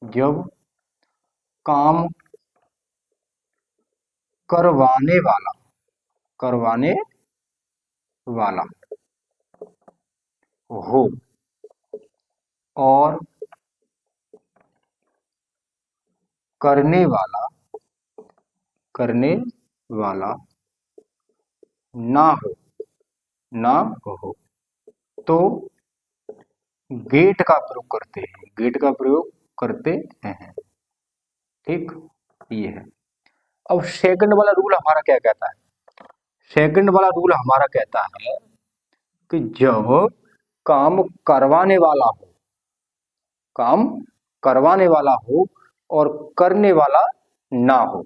जब काम करवाने वाला हो और करने वाला ना हो तो गेट का प्रयोग करते हैं। ठीक, ये है। अब सेकंड वाला रूल हमारा क्या कहता है? सेकंड वाला रूल हमारा कहता है कि जब काम करवाने वाला हो और करने वाला ना हो,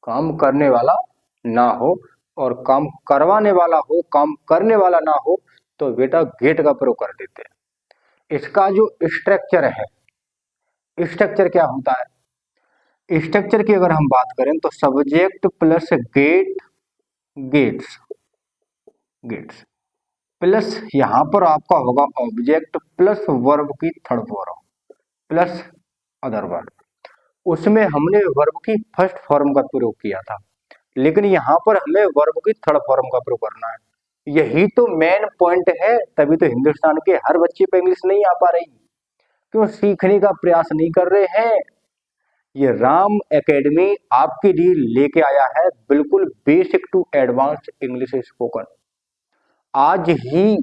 काम करने वाला ना हो और काम करवाने वाला हो, काम करने वाला ना हो, तो बेटा गेट का प्रयोग कर देते हैं। इसका जो स्ट्रक्चर है, स्ट्रक्चर क्या होता है? स्ट्रक्चर की अगर हम बात करें तो सब्जेक्ट प्लस गेट्स प्लस यहां पर आपका होगा ऑब्जेक्ट प्लस वर्ब की third form plus other verb. उसमें हमने वर्ब की फर्स्ट फॉर्म का प्रयोग किया था, लेकिन यहां पर हमें वर्ब की थर्ड फॉर्म का प्रयोग करना है। यही तो मेन पॉइंट है, तभी तो हिंदुस्तान के हर बच्चे पे इंग्लिश नहीं आ पा रही, क्यों सीखने का प्रयास नहीं कर रहे हैं। ये राम एकेडमी आपके लिए लेके आया है बिल्कुल basic to advance English spoken. आज ही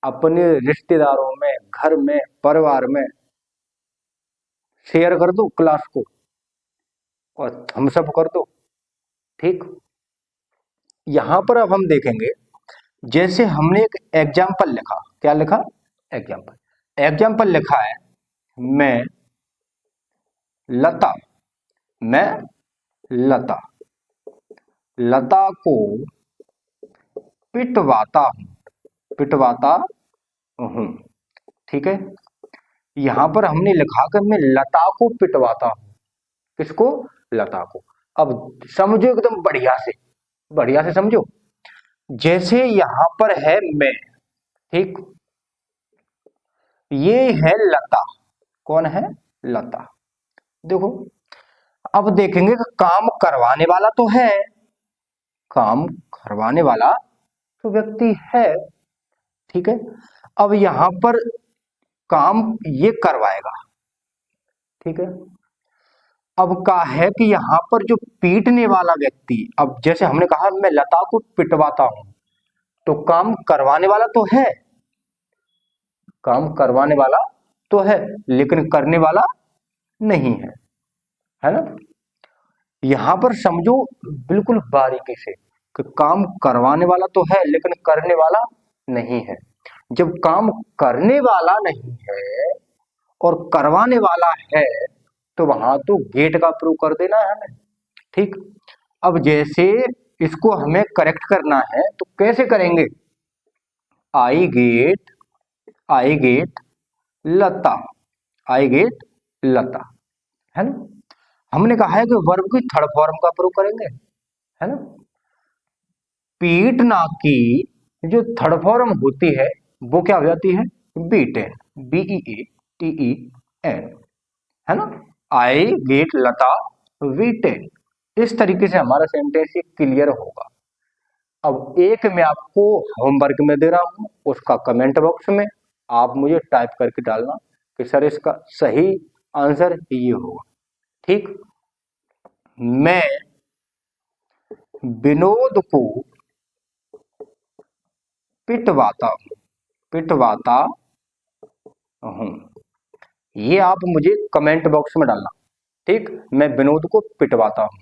अपने रिश्तेदारों में, घर में, परिवार में शेयर कर दो क्लास को और थम्स अप कर दो। ठीक, यहां पर अब हम देखेंगे, जैसे हमने एक एग्जाम्पल लिखा, क्या लिखा? एग्जाम्पल लिखा है, मैं लता को पिटवाता हूं। ठीक है, यहां पर हमने लिखा कि मैं लता को पिटवाता हूं। किसको? लता को। अब समझो एकदम बढ़िया से समझो। जैसे यहां पर है मैं, ठीक, ये है लता। कौन है? लता। देखो, अब देखेंगे कि काम करवाने वाला तो है, काम करवाने वाला तो व्यक्ति है। ठीक है, अब यहां पर काम ये करवाएगा। ठीक है, अब कहा है कि यहां पर जो पीटने वाला व्यक्ति, अब जैसे हमने कहा मैं लता को पिटवाता हूं, तो काम करवाने वाला तो है, लेकिन करने वाला नहीं है ना? यहां पर समझो बिल्कुल बारीकी से कि काम करवाने वाला तो है लेकिन करने वाला नहीं है। जब काम करने वाला नहीं है और करवाने वाला है, तो वहां तो गेट का प्रयोग कर देना है हमें। ठीक, अब जैसे इसको हमें करेक्ट करना है तो कैसे करेंगे? आई गेट लता, है ना? हमने कहा है कि वर्ब की थर्ड फॉर्म का प्रयोग करेंगे, है ना? पीटना की जो थर्ड फॉर्म होती है वो क्या हो जाती है? बीटेन, BEATEN, है ना? आई गेट लता वीटेन। इस तरीके से हमारा सेंटेंस ये क्लियर होगा। अब एक मैं आपको होमवर्क में दे रहा हूं, उसका कमेंट बॉक्स में आप मुझे टाइप करके डालना कि सर इसका सही आंसर ये होगा। ठीक, मैं विनोद को पिटवाता हूं। ये आप मुझे कमेंट बॉक्स में डालना। ठीक, मैं विनोद को पिटवाता हूं।